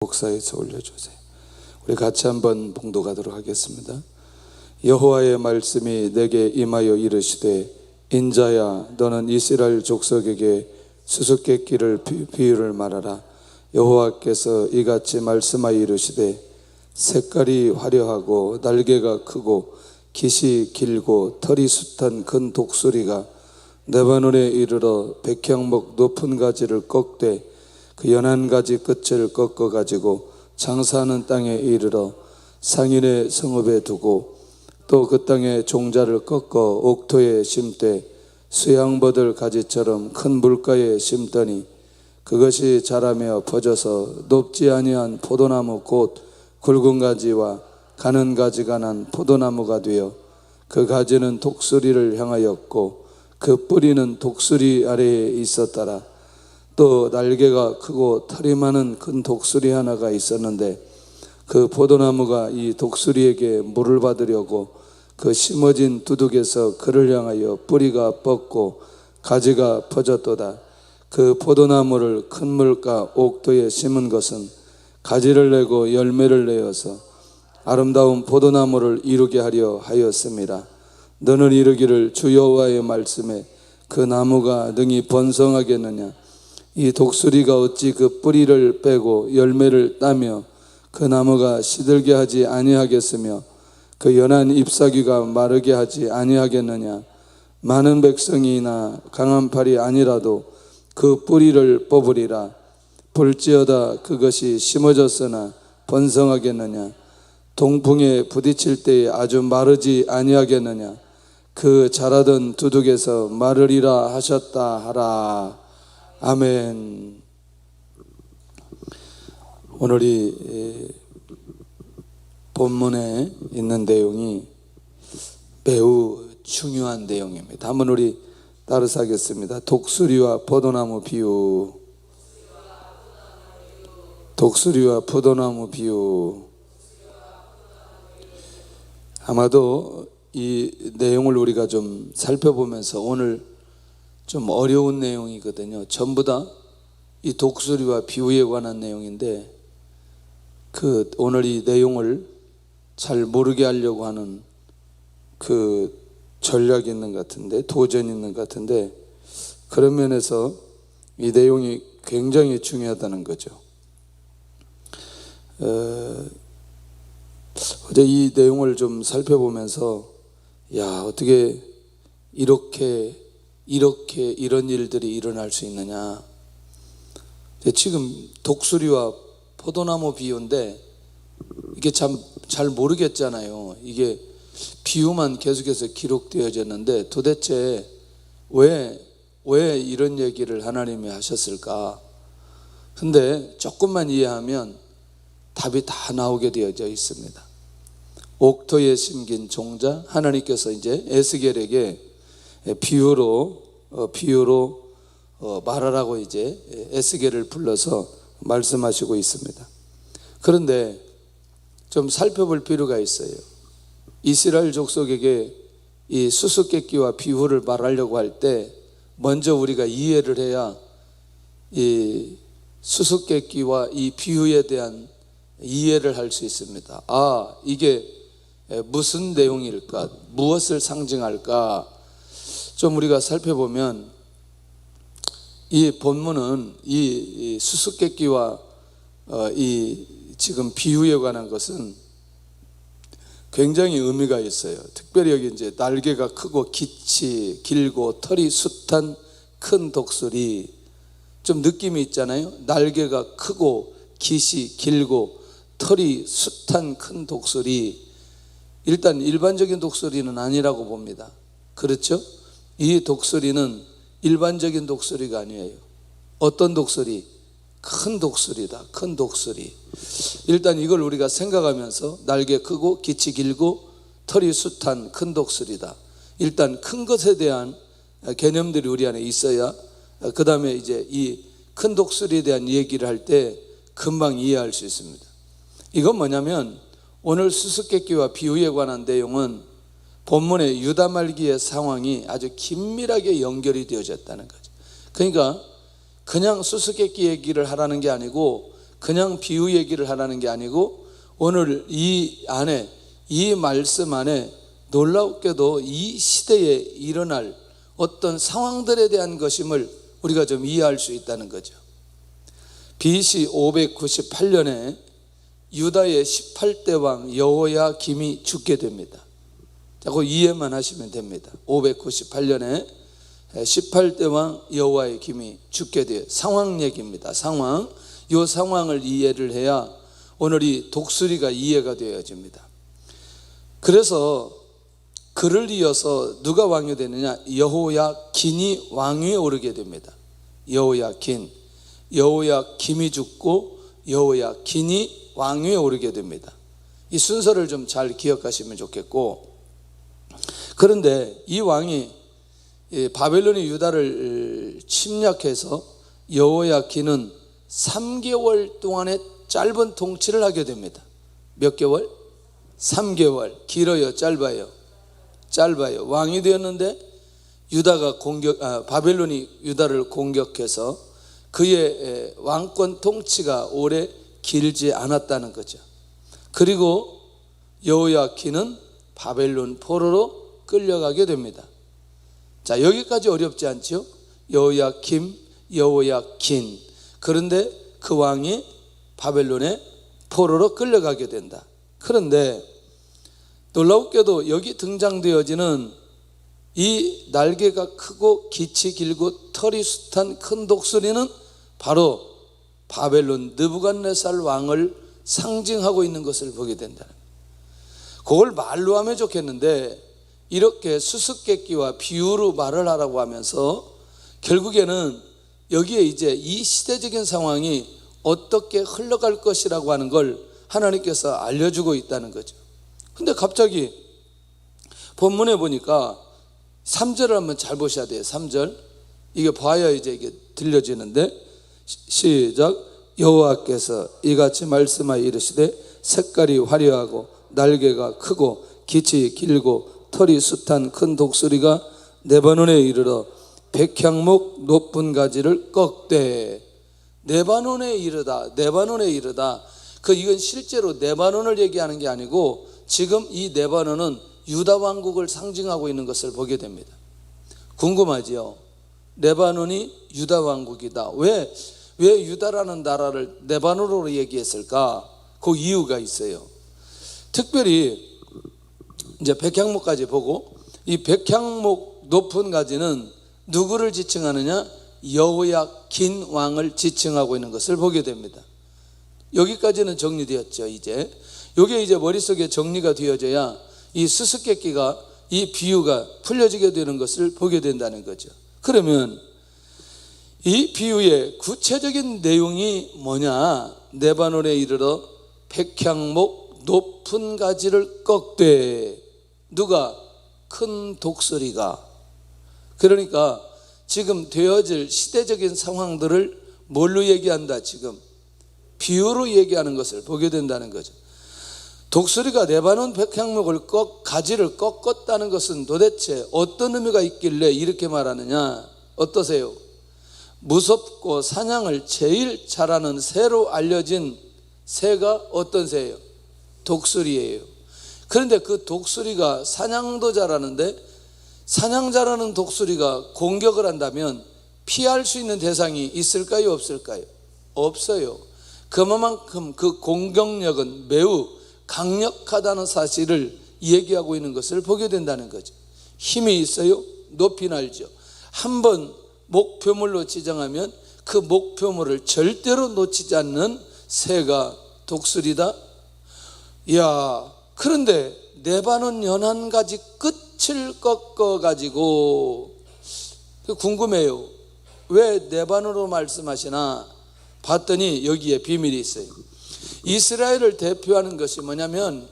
목사에서 올려주세요. 우리 같이 한번 봉독하도록 하겠습니다. 여호와의 말씀이 내게 임하여 이르시되, 인자야, 너는 이스라엘 족속에게 수수께끼를 비유를 말하라. 여호와께서 이같이 말씀하여 이르시되, 색깔이 화려하고 날개가 크고 깃이 길고 털이 숱한 큰 독수리가 레바논에 이르러 백향목 높은 가지를 꺾되 그 연한 가지 끝을 꺾어 가지고 장사하는 땅에 이르러 상인의 성읍에 두고 또 그 땅의 종자를 꺾어 옥토에 심되 수양버들 가지처럼 큰 물가에 심더니 그것이 자라며 퍼져서 높지 아니한 포도나무 곧 굵은 가지와 가는 가지가 난 포도나무가 되어 그 가지는 독수리를 향하였고 그 뿌리는 독수리 아래에 있었더라. 또 날개가 크고 털이 많은 큰 독수리 하나가 있었는데 그 포도나무가 이 독수리에게 물을 받으려고 그 심어진 두둑에서 그를 향하여 뿌리가 뻗고 가지가 퍼졌도다. 그 포도나무를 큰 물가 옥토에 심은 것은 가지를 내고 열매를 내어서 아름다운 포도나무를 이루게 하려 하였습니다. 너는 이르기를, 주 여호와의 말씀에 그 나무가 능히 번성하겠느냐? 이 독수리가 어찌 그 뿌리를 빼고 열매를 따며 그 나무가 시들게 하지 아니하겠으며 그 연한 잎사귀가 마르게 하지 아니하겠느냐? 많은 백성이나 강한 팔이 아니라도 그 뿌리를 뽑으리라. 볼지어다 그것이 심어졌으나 번성하겠느냐? 동풍에 부딪힐 때에 아주 마르지 아니하겠느냐? 그 자라던 두둑에서 마르리라 하셨다 하라. 아멘. 오늘 이 본문에 있는 내용이 매우 중요한 내용입니다. 한번 우리 따라서 하겠습니다. 독수리와 포도나무 비유. 독수리와 포도나무 비유. 아마도 이 내용을 우리가 좀 살펴보면서 오늘 좀 어려운 내용이거든요. 전부 다 이 독수리와 비유에 관한 내용인데 오늘 이 내용을 잘 모르게 하려고 하는 그 전략이 있는 것 같은데, 도전이 있는 것 같은데, 그런 면에서 이 내용이 굉장히 중요하다는 거죠. 어제 이 내용을 좀 살펴보면서 어떻게 이런 일들이 일어날 수 있느냐. 지금 독수리와 포도나무 비유인데 이게 참 잘 모르겠잖아요. 이게 비유만 계속해서 기록되어졌는데 도대체 왜 이런 얘기를 하나님이 하셨을까? 근데 조금만 이해하면 답이 다 나오게 되어져 있습니다. 옥토에 심긴 종자, 하나님께서 이제 에스겔에게 비유로 말하라고 이제 에스겔을 불러서 말씀하시고 있습니다. 그런데 좀 살펴볼 필요가 있어요. 이스라엘 족속에게 이 수수께끼와 비유를 말하려고 할 때 먼저 우리가 이해를 해야 이 수수께끼와 이 비유에 대한 이해를 할 수 있습니다. 이게 무슨 내용일까? 무엇을 상징할까? 좀 우리가 살펴보면 이 본문은 이 수수께끼와 이 지금 비유에 관한 것은 굉장히 의미가 있어요. 특별히 여기 이제 날개가 크고 깃이 길고 털이 숱한 큰 독수리, 좀 느낌이 있잖아요. 날개가 크고 깃이 길고 털이 숱한 큰 독수리. 일단 일반적인 독수리는 아니라고 봅니다. 그렇죠? 이 독수리는 일반적인 독수리가 아니에요. 어떤 독수리? 큰 독수리다. 큰 독수리. 일단 이걸 우리가 생각하면서 날개 크고 깃이 길고 털이 숱한 큰 독수리다. 일단 큰 것에 대한 개념들이 우리 안에 있어야 그 다음에 이제 이 큰 독수리에 대한 얘기를 할 때 금방 이해할 수 있습니다. 이건 뭐냐면 오늘 수수께끼와 비유에 관한 내용은 본문의 유다 말기의 상황이 아주 긴밀하게 연결이 되어졌다는 거죠. 그러니까 그냥 수수께끼 얘기를 하라는 게 아니고 그냥 비유 얘기를 하라는 게 아니고 오늘 이 안에, 이 말씀 안에 놀랍게도 이 시대에 일어날 어떤 상황들에 대한 것임을 우리가 좀 이해할 수 있다는 거죠. BC 598년에 유다의 18대 왕 여호야김이 죽게 됩니다. 그 이해만 하시면 됩니다. 598년에 18대 왕 여호야김이 죽게 돼요. 상황 얘기입니다. 상황. 이 상황을 이해를 해야 오늘 이 독수리가 이해가 되어집니다. 그래서 그를 이어서 누가 왕이 되느냐? 여호야긴이 왕위에 오르게 됩니다. 여호야긴. 여호야김이 죽고 여호야긴이 왕위에 오르게 됩니다. 이 순서를 좀 잘 기억하시면 좋겠고, 그런데 이 왕이 바벨론이 유다를 침략해서 여호야긴은 3개월 동안의 짧은 통치를 하게 됩니다. 몇 개월? 3개월. 길어요? 짧아요? 짧아요. 왕이 되었는데 바벨론이 유다를 공격해서 그의 왕권 통치가 오래 길지 않았다는 거죠. 그리고 여호야긴은 바벨론 포로로 끌려가게 됩니다. 자, 여기까지 어렵지 않죠? 여호야김, 여호야긴. 그런데 그 왕이 바벨론의 포로로 끌려가게 된다. 그런데 놀랍게도 여기 등장되어지는 이 날개가 크고 깃이 길고 털이 숱한 큰 독수리는 바로 바벨론 느부갓네살 왕을 상징하고 있는 것을 보게 된다. 그걸 말로 하면 좋겠는데 이렇게 수수께끼와 비유로 말을 하라고 하면서 결국에는 여기에 이제 이 시대적인 상황이 어떻게 흘러갈 것이라고 하는 걸 하나님께서 알려주고 있다는 거죠. 근데 갑자기 본문에 보니까 3절을 한번 잘 보셔야 돼요. 3절. 이게 봐야 이제 이게 들려지는데, 시작. 여호와께서 이같이 말씀하여 이르시되 색깔이 화려하고 날개가 크고 깃이 길고 털이 숱한 큰 독수리가 레바논에 이르러 백향목 높은 가지를 꺾되. 레바논에 이르다. 이건 실제로 레바논을 얘기하는 게 아니고 지금 이 레바논은 유다 왕국을 상징하고 있는 것을 보게 됩니다. 궁금하지요? 레바논이 유다 왕국이다. 왜 유다라는 나라를 레바논으로 얘기했을까? 그 이유가 있어요. 특별히 이제 백향목까지 보고, 이 백향목 높은 가지는 누구를 지칭하느냐? 여호야긴 왕을 지칭하고 있는 것을 보게 됩니다. 여기까지는 정리되었죠. 이게 이제 머릿속에 정리가 되어져야 이 수수께끼가, 이 비유가 풀려지게 되는 것을 보게 된다는 거죠. 그러면 이 비유의 구체적인 내용이 뭐냐? 레바논에 이르러 백향목 높은 가지를 꺾되. 누가? 큰 독수리가. 그러니까 지금 되어질 시대적인 상황들을 뭘로 얘기한다? 지금 비유로 얘기하는 것을 보게 된다는 거죠. 독수리가 레바논 백향목을 가지를 꺾었다는 것은 도대체 어떤 의미가 있길래 이렇게 말하느냐? 어떠세요? 무섭고 사냥을 제일 잘하는 새로 알려진 새가 어떤 새예요? 독수리예요. 그런데 그 독수리가 사냥도 잘하는데, 사냥 잘하는 독수리가 공격을 한다면 피할 수 있는 대상이 있을까요? 없을까요? 없어요. 그만큼 그 공격력은 매우 강력하다는 사실을 얘기하고 있는 것을 보게 된다는 거죠. 힘이 있어요? 높이 날죠. 한번 목표물로 지정하면 그 목표물을 절대로 놓치지 않는 새가 독수리다. 이야, 그런데 레바논 연한 가지 끝을 꺾어 가지고, 궁금해요. 왜 레바논으로 말씀하시나 봤더니 여기에 비밀이 있어요. 이스라엘을 대표하는 것이 뭐냐면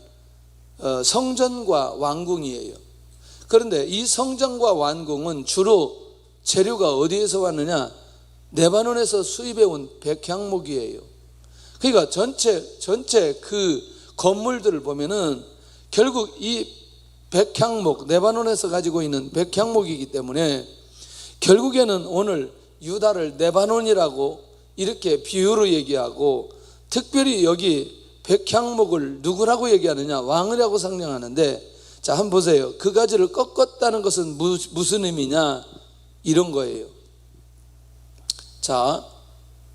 성전과 왕궁이에요. 그런데 이 성전과 왕궁은 주로 재료가 어디에서 왔느냐? 레바논에서 수입해온 백향목이에요. 그러니까 전체 그 건물들을 보면은 결국 이 백향목, 레바논에서 가지고 있는 백향목이기 때문에 결국에는 오늘 유다를 레바논이라고 이렇게 비유로 얘기하고, 특별히 여기 백향목을 누구라고 얘기하느냐? 왕이라고 상징하는데, 자, 한번 보세요. 그 가지를 꺾었다는 것은 무슨 의미냐? 이런 거예요. 자,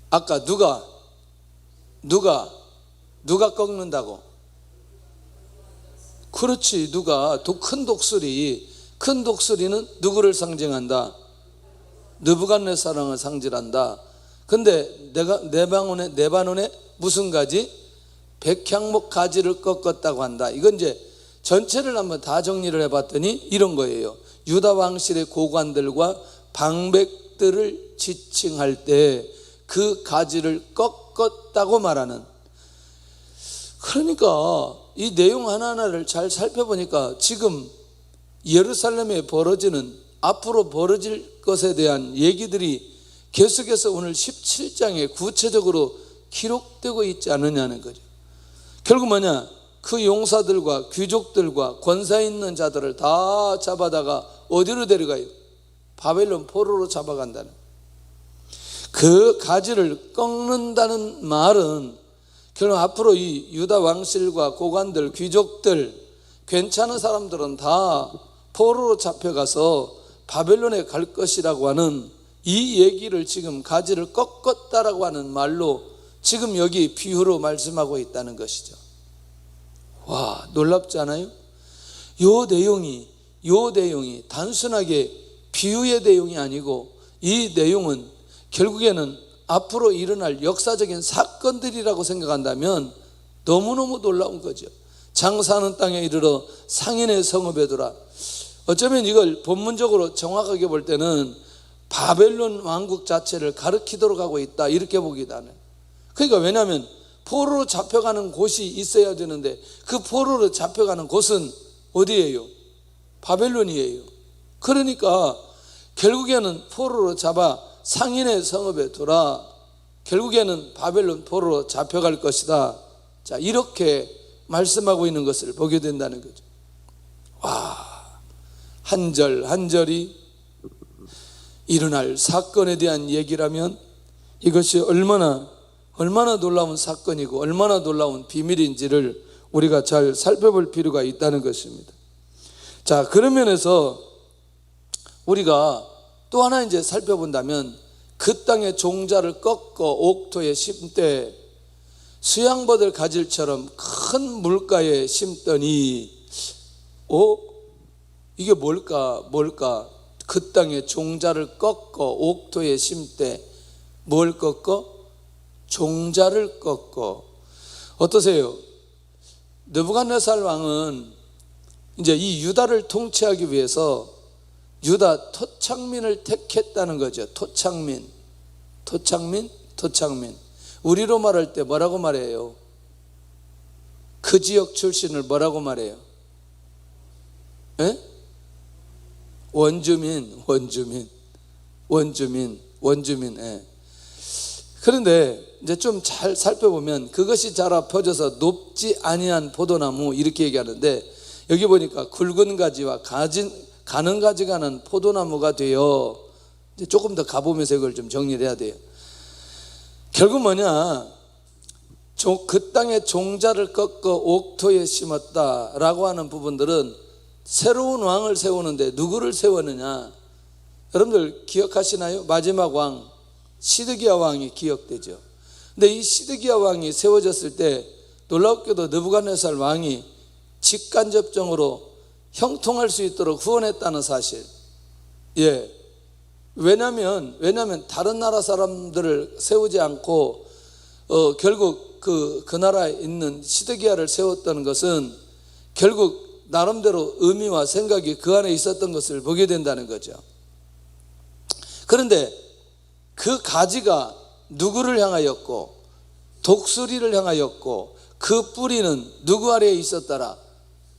아까 누가 꺾는다고? 그렇지, 누가. 큰 독수리는 누구를 상징한다? 느부갓네살왕을 상징한다. 근데 네바논에 무슨 가지? 백향목 가지를 꺾었다고 한다. 이건 이제 전체를 한번 다 정리를 해봤더니 이런 거예요. 유다 왕실의 고관들과 방백들을 지칭할 때 그 가지를 꺾었다고 말하는. 그러니까 이 내용 하나하나를 잘 살펴보니까 지금 예루살렘에 앞으로 벌어질 것에 대한 얘기들이 계속해서 오늘 17장에 구체적으로 기록되고 있지 않느냐는 거죠. 결국 뭐냐? 그 용사들과 귀족들과 권세 있는 자들을 다 잡아다가 어디로 데려가요? 바벨론 포로로 잡아간다는. 그 가지를 꺾는다는 말은 결국 앞으로 이 유다 왕실과 고관들, 귀족들, 괜찮은 사람들은 다 포로로 잡혀가서 바벨론에 갈 것이라고 하는 이 얘기를 지금 가지를 꺾었다라고 하는 말로 지금 여기 비유로 말씀하고 있다는 것이죠. 와, 놀랍지 않아요? 요 내용이 단순하게 비유의 내용이 아니고 이 내용은 결국에는 앞으로 일어날 역사적인 사건들이라고 생각한다면 너무너무 놀라운 거죠. 장사하는 땅에 이르러 상인의 성읍에 들어와. 어쩌면 이걸 본문적으로 정확하게 볼 때는 바벨론 왕국 자체를 가리키도록 하고 있다, 이렇게 보기도 하네. 그러니까 왜냐하면 포로로 잡혀가는 곳이 있어야 되는데 그 포로로 잡혀가는 곳은 어디예요? 바벨론이에요. 그러니까 결국에는 포로로 잡아 상인의 성읍에 두라. 결국에는 바벨론 포로로 잡혀갈 것이다. 자, 이렇게 말씀하고 있는 것을 보게 된다는 거죠. 와, 한 절 한 절이 일어날 사건에 대한 얘기라면 이것이 얼마나 놀라운 사건이고 얼마나 놀라운 비밀인지를 우리가 잘 살펴볼 필요가 있다는 것입니다. 자, 그런 면에서 우리가 또 하나 이제 살펴본다면 그 땅의 종자를 꺾어 옥토에 심되 수양버들 가질처럼 큰 물가에 심더니 이게 뭘까? 그 땅의 종자를 꺾어 옥토에 심되 뭘 꺾어? 종자를 꺾어. 어떠세요? 느부갓네살 왕은 이제 이 유다를 통치하기 위해서 유다 토착민을 택했다는 거죠. 토착민. 우리로 말할 때 뭐라고 말해요? 그 지역 출신을 뭐라고 말해요? 에? 원주민. 예. 그런데 이제 좀 잘 살펴보면 그것이 자라 퍼져서 높지 아니한 포도나무, 이렇게 얘기하는데 여기 보니까 굵은 가지와 가는 가지가 난 포도나무가 되어, 이제 조금 더 가보면서 이걸 좀 정리를 해야 돼요. 결국 뭐냐? 그 땅의 종자를 꺾어 옥토에 심었다라고 하는 부분들은 새로운 왕을 세우는데 누구를 세웠느냐? 여러분들 기억하시나요? 마지막 왕 시드기야 왕이 기억되죠. 근데 이 시드기야 왕이 세워졌을 때 놀랍게도 느부갓네살 왕이 직간접적으로 형통할 수 있도록 후원했다는 사실. 예. 왜냐하면 다른 나라 사람들을 세우지 않고 결국 그 나라에 있는 시드기야를 세웠다는 것은 결국 나름대로 의미와 생각이 그 안에 있었던 것을 보게 된다는 거죠. 그런데 그 가지가 누구를 향하였고 독수리를 향하였고 그 뿌리는 누구 아래에 있었더라?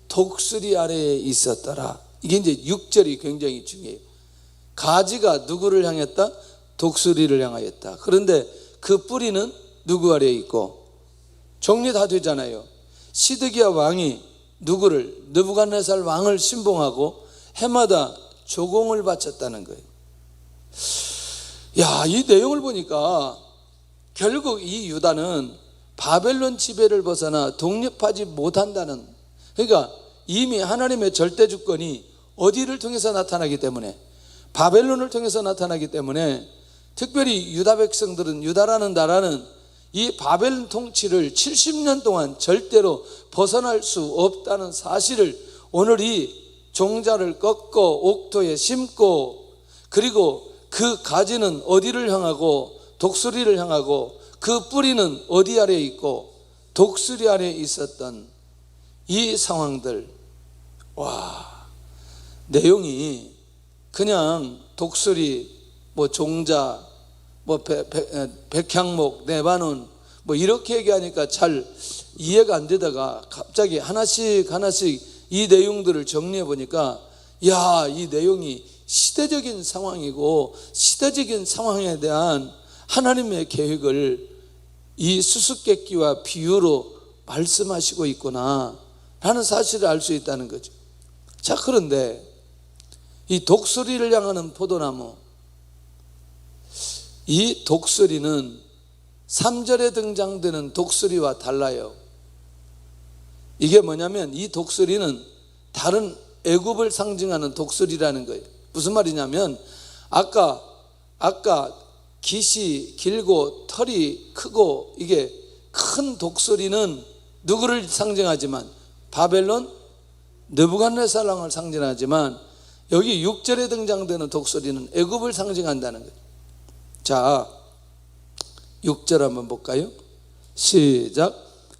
독수리 아래에 있었더라. 이게 이제 6절이 굉장히 중요해요. 가지가 누구를 향했다? 독수리를 향하였다. 그런데 그 뿌리는 누구 아래에 있고? 정리 다 되잖아요. 시드기야 왕이 누구를? 느부갓네살 왕을 신봉하고 해마다 조공을 바쳤다는 거예요. 야, 이 내용을 보니까 결국 이 유다는 바벨론 지배를 벗어나 독립하지 못한다는, 그러니까 이미 하나님의 절대 주권이 어디를 통해서 나타나기 때문에, 바벨론을 통해서 나타나기 때문에, 특별히 유다 백성들은, 유다라는 나라는 이 바벨론 통치를 70년 동안 절대로 벗어날 수 없다는 사실을 오늘 이 종자를 꺾고 옥토에 심고, 그리고 그 가지는 어디를 향하고 독수리를 향하고 그 뿌리는 어디 아래에 있고 독수리 아래에 있었던 이 상황들, 와, 내용이 그냥 독수리, 뭐 종자, 뭐 백향목, 네바논, 뭐 이렇게 얘기하니까 잘 이해가 안 되다가 갑자기 하나씩 이 내용들을 정리해 보니까, 야, 이 내용이 시대적인 상황이고 시대적인 상황에 대한 하나님의 계획을 이 수수께끼와 비유로 말씀하시고 있구나 라는 사실을 알 수 있다는 거죠. 자, 그런데 이 독수리를 향하는 포도나무, 이 독수리는 3절에 등장되는 독수리와 달라요. 이게 뭐냐면 이 독수리는 다른 애굽을 상징하는 독수리라는 거예요. 무슨 말이냐면 아까 깃이 길고 털이 크고 이게 큰 독수리는 누구를 상징하지만, 바벨론 느부갓네살왕을 상징하지만, 여기 6절에 등장되는 독수리는 애굽을 상징한다는 거예요. 자, 6절 한번 볼까요? 시작.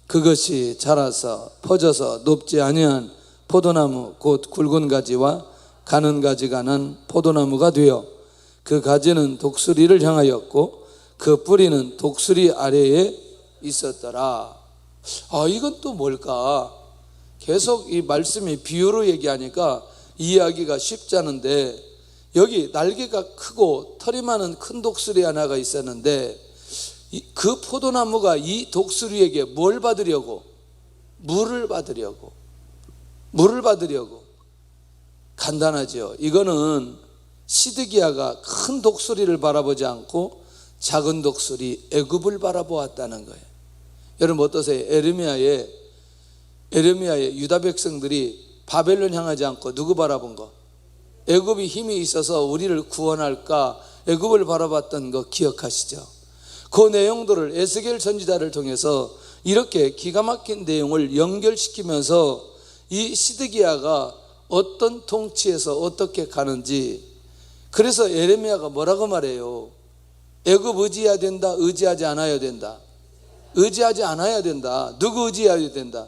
그것이 자라서 퍼져서 높지 아니한 포도나무 곧 굵은 가지와 가는 가지가 난 포도나무가 되어 그 가지는 독수리를 향하였고 그 뿌리는 독수리 아래에 있었더라. 아, 이건 또 뭘까? 계속 이 말씀이 비유로 얘기하니까 이해하기가 쉽지 않은데, 여기 날개가 크고 털이 많은 큰 독수리 하나가 있었는데 그 포도나무가 이 독수리에게 뭘 받으려고? 물을 받으려고. 간단하죠. 이거는 시드기야가 큰 독수리를 바라보지 않고 작은 독수리 애굽을 바라보았다는 거예요. 여러분 어떠세요? 에레미야의 유다 백성들이 바벨론 향하지 않고 누구 바라본 거? 애굽이 힘이 있어서 우리를 구원할까 애굽을 바라봤던 거 기억하시죠? 그 내용들을 에스겔 선지자를 통해서 이렇게 기가 막힌 내용을 연결시키면서 이 시드기야가 어떤 통치에서 어떻게 가는지, 그래서 에레미야가 뭐라고 말해요? 애굽 의지해야 된다, 의지하지 않아야 된다? 의지하지 않아야 된다. 누구 의지해야 된다?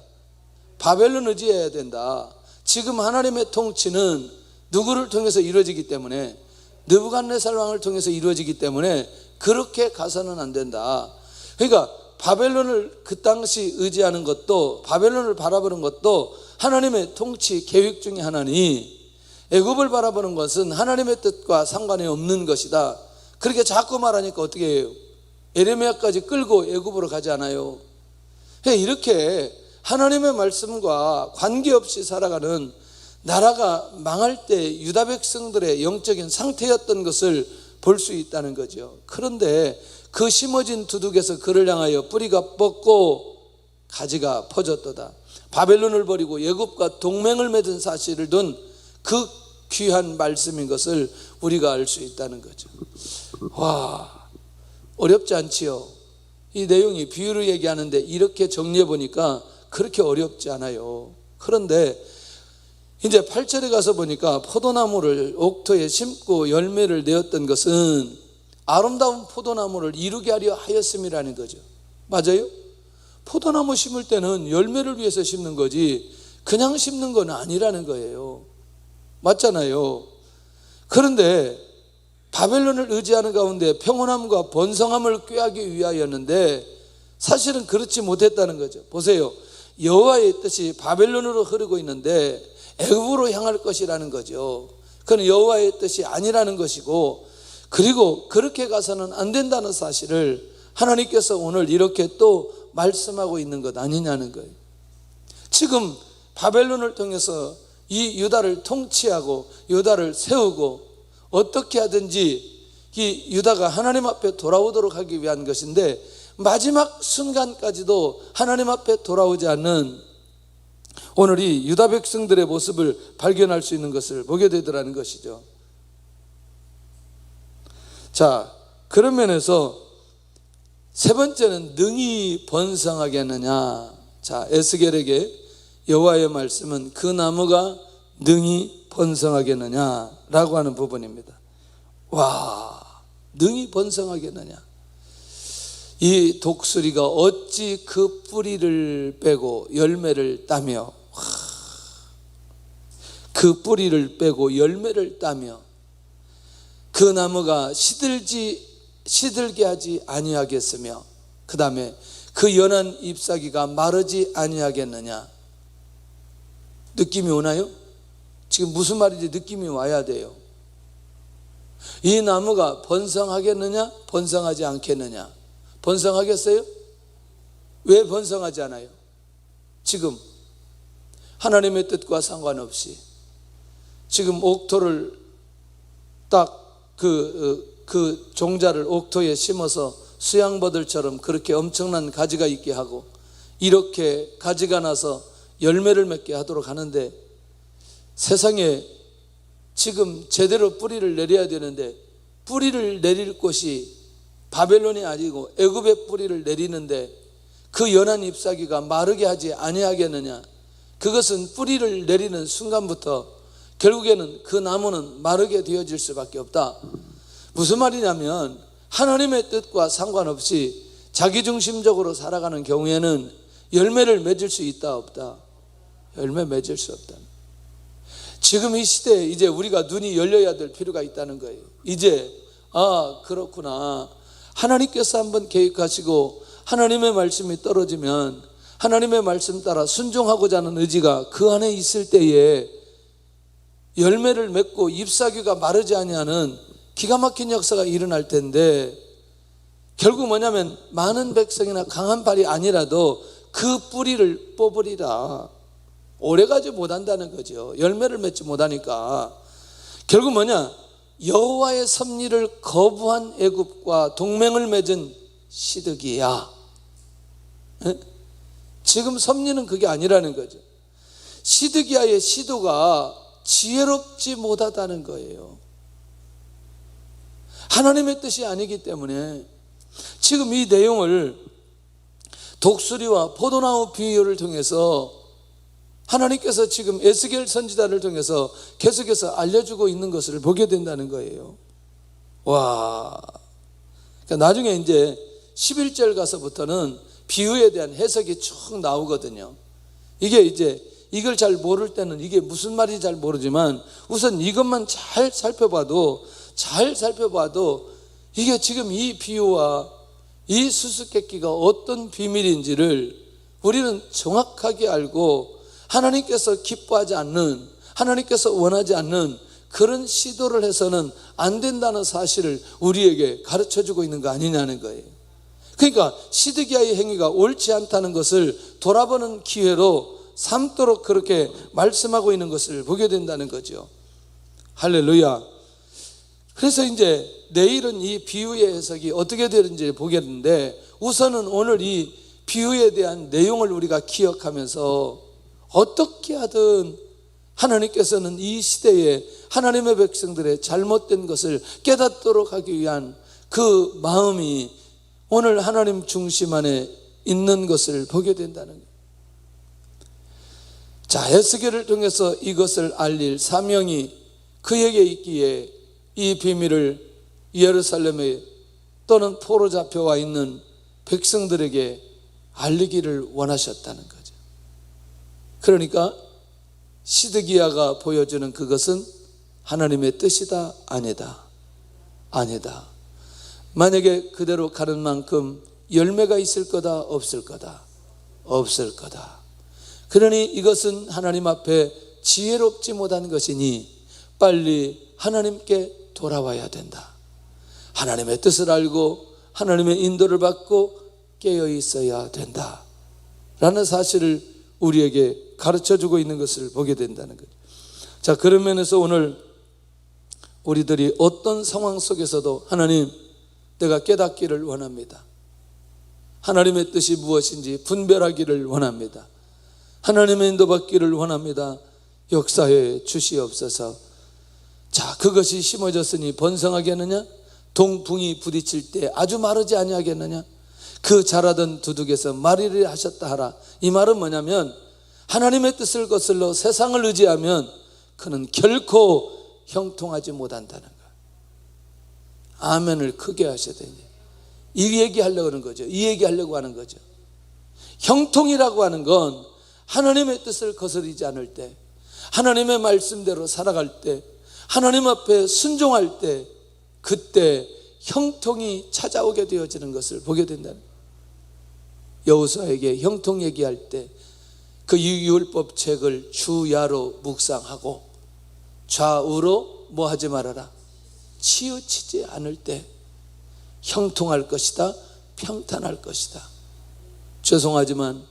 바벨론 의지해야 된다. 지금 하나님의 통치는 누구를 통해서 이루어지기 때문에, 느부갓네살 왕을 통해서 이루어지기 때문에 그렇게 가서는 안 된다. 그러니까 바벨론을 그 당시 의지하는 것도, 바벨론을 바라보는 것도 하나님의 통치 계획 중에 하나니, 애굽을 바라보는 것은 하나님의 뜻과 상관이 없는 것이다. 그렇게 자꾸 말하니까 어떻게 해요? 에레미야까지 끌고 애굽으로 가지 않아요. 이렇게 하나님의 말씀과 관계없이 살아가는 나라가 망할 때 유다 백성들의 영적인 상태였던 것을 볼 수 있다는 거죠. 그런데 그 심어진 두둑에서 그를 향하여 뿌리가 뻗고 가지가 퍼졌도다. 바벨론을 버리고 애굽과 동맹을 맺은 사실을 둔 그 귀한 말씀인 것을 우리가 알 수 있다는 거죠. 와, 어렵지 않지요? 이 내용이 비유를 얘기하는데 이렇게 정리해 보니까 그렇게 어렵지 않아요. 그런데 이제 8절에 가서 보니까 포도나무를 옥토에 심고 열매를 내었던 것은 아름다운 포도나무를 이루게 하려 하였음이라는 거죠. 맞아요? 포도나무 심을 때는 열매를 위해서 심는 거지 그냥 심는 건 아니라는 거예요. 맞잖아요. 그런데 바벨론을 의지하는 가운데 평온함과 번성함을 꾀하기 위하였는데 사실은 그렇지 못했다는 거죠. 보세요. 여호와의 뜻이 바벨론으로 흐르고 있는데 애굽으로 향할 것이라는 거죠. 그건 여호와의 뜻이 아니라는 것이고, 그리고 그렇게 가서는 안 된다는 사실을 하나님께서 오늘 이렇게 또 말씀하고 있는 것 아니냐는 거예요. 지금 바벨론을 통해서 이 유다를 통치하고 유다를 세우고 어떻게 하든지 이 유다가 하나님 앞에 돌아오도록 하기 위한 것인데, 마지막 순간까지도 하나님 앞에 돌아오지 않는 오늘 이 유다 백성들의 모습을 발견할 수 있는 것을 보게 되더라는 것이죠. 자, 그런 면에서 세 번째는 능히 번성하겠느냐. 자, 에스겔에게 여호와의 말씀은 그 나무가 능히 번성하겠느냐라고 하는 부분입니다. 와, 능히 번성하겠느냐. 이 독수리가 어찌 그 뿌리를 빼고 열매를 따며, 그 뿌리를 빼고 열매를 따며 그 나무가 시들게 하지 아니하겠으며 그 다음에 그 연한 잎사귀가 마르지 아니하겠느냐. 느낌이 오나요? 지금 무슨 말인지 느낌이 와야 돼요. 이 나무가 번성하겠느냐 번성하지 않겠느냐. 번성하겠어요? 왜 번성하지 않아요? 지금 하나님의 뜻과 상관없이 지금 옥토를 딱 그 종자를 옥토에 심어서 수양버들처럼 그렇게 엄청난 가지가 있게 하고 이렇게 가지가 나서 열매를 맺게 하도록 하는데, 세상에 지금 제대로 뿌리를 내려야 되는데 뿌리를 내릴 곳이 바벨론이 아니고 애굽의 뿌리를 내리는데 그 연한 잎사귀가 마르게 하지 아니하겠느냐. 그것은 뿌리를 내리는 순간부터 결국에는 그 나무는 마르게 되어질 수밖에 없다. 무슨 말이냐면 하나님의 뜻과 상관없이 자기중심적으로 살아가는 경우에는 열매를 맺을 수 있다 없다? 열매 맺을 수 없다. 지금 이 시대에 이제 우리가 눈이 열려야 될 필요가 있다는 거예요. 이제 그렇구나. 하나님께서 한번 계획하시고 하나님의 말씀이 떨어지면 하나님의 말씀 따라 순종하고자 하는 의지가 그 안에 있을 때에 열매를 맺고 잎사귀가 마르지 아니하는 기가 막힌 역사가 일어날 텐데, 결국 뭐냐면 많은 백성이나 강한 발이 아니라도 그 뿌리를 뽑으리라. 오래가지 못한다는 거죠. 열매를 맺지 못하니까. 결국 뭐냐, 여호와의 섭리를 거부한 애굽과 동맹을 맺은 시드기야. 지금 섭리는 그게 아니라는 거죠. 시드기야의 시도가 지혜롭지 못하다는 거예요. 하나님의 뜻이 아니기 때문에 지금 이 내용을 독수리와 포도나무 비유를 통해서 하나님께서 지금 에스겔 선지자를 통해서 계속해서 알려주고 있는 것을 보게 된다는 거예요. 와, 그러니까 나중에 이제 11절 가서부터는 비유에 대한 해석이 쭉 나오거든요. 이게 이제 이걸 잘 모를 때는 이게 무슨 말인지 잘 모르지만 우선 이것만 잘 살펴봐도 이게 지금 이 비유와 이 수수께끼가 어떤 비밀인지를 우리는 정확하게 알고 하나님께서 기뻐하지 않는, 하나님께서 원하지 않는 그런 시도를 해서는 안 된다는 사실을 우리에게 가르쳐주고 있는 거 아니냐는 거예요. 그러니까 시드기야의 행위가 옳지 않다는 것을 돌아보는 기회로 삼도록 그렇게 말씀하고 있는 것을 보게 된다는 거죠. 할렐루야. 그래서 이제 내일은 이 비유의 해석이 어떻게 되는지 보겠는데, 우선은 오늘 이 비유에 대한 내용을 우리가 기억하면서 어떻게 하든 하나님께서는 이 시대에 하나님의 백성들의 잘못된 것을 깨닫도록 하기 위한 그 마음이 오늘 하나님 중심 안에 있는 것을 보게 된다는 거예요. 자, 에스겔을 통해서 이것을 알릴 사명이 그에게 있기에 이 비밀을 예루살렘에 또는 포로 잡혀와 있는 백성들에게 알리기를 원하셨다는 거죠. 그러니까 시드기야가 보여주는 그것은 하나님의 뜻이다 아니다? 아니다. 만약에 그대로 가는 만큼 열매가 있을 거다 없을 거다? 없을 거다. 그러니 이것은 하나님 앞에 지혜롭지 못한 것이니 빨리 하나님께 돌아와야 된다. 하나님의 뜻을 알고 하나님의 인도를 받고 깨어 있어야 된다 라는 사실을 우리에게 가르쳐주고 있는 것을 보게 된다는 거죠. 자, 그런 면에서 오늘 우리들이 어떤 상황 속에서도 하나님, 내가 깨닫기를 원합니다. 하나님의 뜻이 무엇인지 분별하기를 원합니다. 하나님의 인도받기를 원합니다. 역사에 주시옵소서. 자, 그것이 심어졌으니 번성하겠느냐? 동풍이 부딪힐 때 아주 마르지 아니하겠느냐? 그 자라던 두둑에서 마리를 하셨다 하라. 이 말은 뭐냐면 하나님의 뜻을 거슬러 세상을 의지하면 그는 결코 형통하지 못한다는 거예요. 아멘을 크게 하셔야 돼요. 이 얘기하려고 하는 거죠. 이 얘기하려고 하는 거죠. 형통이라고 하는 건 하나님의 뜻을 거스르지 않을 때, 하나님의 말씀대로 살아갈 때, 하나님 앞에 순종할 때, 그때 형통이 찾아오게 되어지는 것을 보게 된다는 거예요. 여호수아에게 형통 얘기할 때 그 율법 책을 주야로 묵상하고 좌우로 뭐 하지 말아라, 치우치지 않을 때 형통할 것이다, 평탄할 것이다. 죄송하지만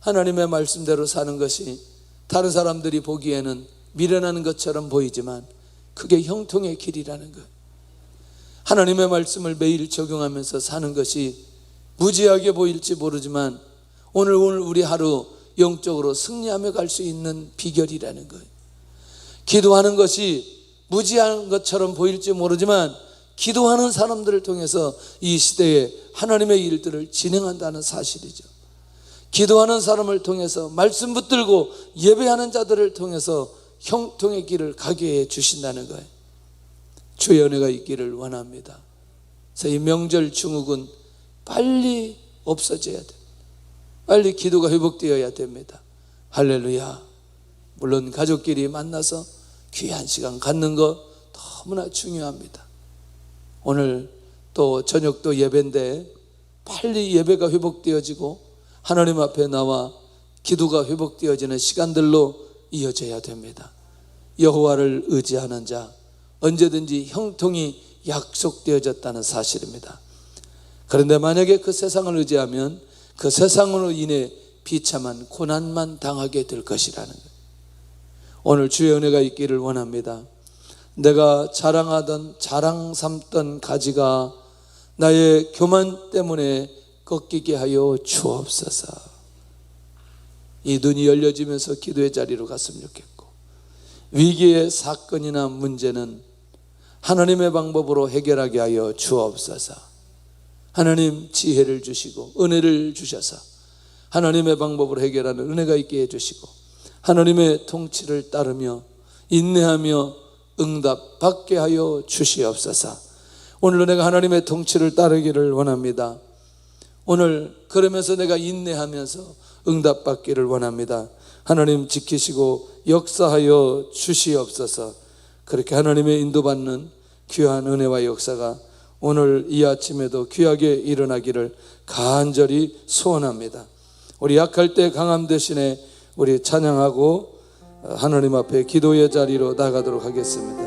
하나님의 말씀대로 사는 것이 다른 사람들이 보기에는 미련한 것처럼 보이지만 그게 형통의 길이라는 거예요. 하나님의 말씀을 매일 적용하면서 사는 것이 무지하게 보일지 모르지만 오늘 우리 하루 영적으로 승리하며 갈 수 있는 비결이라는 거예요. 기도하는 것이 무지한 것처럼 보일지 모르지만 기도하는 사람들을 통해서 이 시대에 하나님의 일들을 진행한다는 사실이죠. 기도하는 사람을 통해서 말씀 붙들고 예배하는 자들을 통해서 형통의 길을 가게 해 주신다는 거예요. 주의 은혜가 있기를 원합니다. 그래서 이 명절 증후군 빨리 없어져야 돼. 빨리 기도가 회복되어야 됩니다. 할렐루야. 물론 가족끼리 만나서 귀한 시간 갖는 거 너무나 중요합니다. 오늘 또 저녁도 예배인데 빨리 예배가 회복되어지고 하나님 앞에 나와 기도가 회복되어지는 시간들로 이어져야 됩니다. 여호와를 의지하는 자, 언제든지 형통이 약속되어졌다는 사실입니다. 그런데 만약에 그 세상을 의지하면 그 세상으로 인해 비참한 고난만 당하게 될 것이라는 거예요. 오늘 주의 은혜가 있기를 원합니다. 내가 자랑 삼던 가지가 나의 교만 때문에 꺾이게 하여 주옵소서. 이 눈이 열려지면서 기도의 자리로 갔으면 좋겠고, 위기의 사건이나 문제는 하나님의 방법으로 해결하게 하여 주옵소서. 하나님 지혜를 주시고 은혜를 주셔서 하나님의 방법으로 해결하는 은혜가 있게 해주시고 하나님의 통치를 따르며 인내하며 응답 받게 하여 주시옵소서. 오늘도 내가 하나님의 통치를 따르기를 원합니다. 오늘 그러면서 내가 인내하면서 응답 받기를 원합니다. 하나님 지키시고 역사하여 주시옵소서. 그렇게 하나님의 인도받는 귀한 은혜와 역사가 오늘 이 아침에도 귀하게 일어나기를 간절히 소원합니다. 우리 약할 때 강함 대신에 우리 찬양하고 하나님 앞에 기도의 자리로 나가도록 하겠습니다.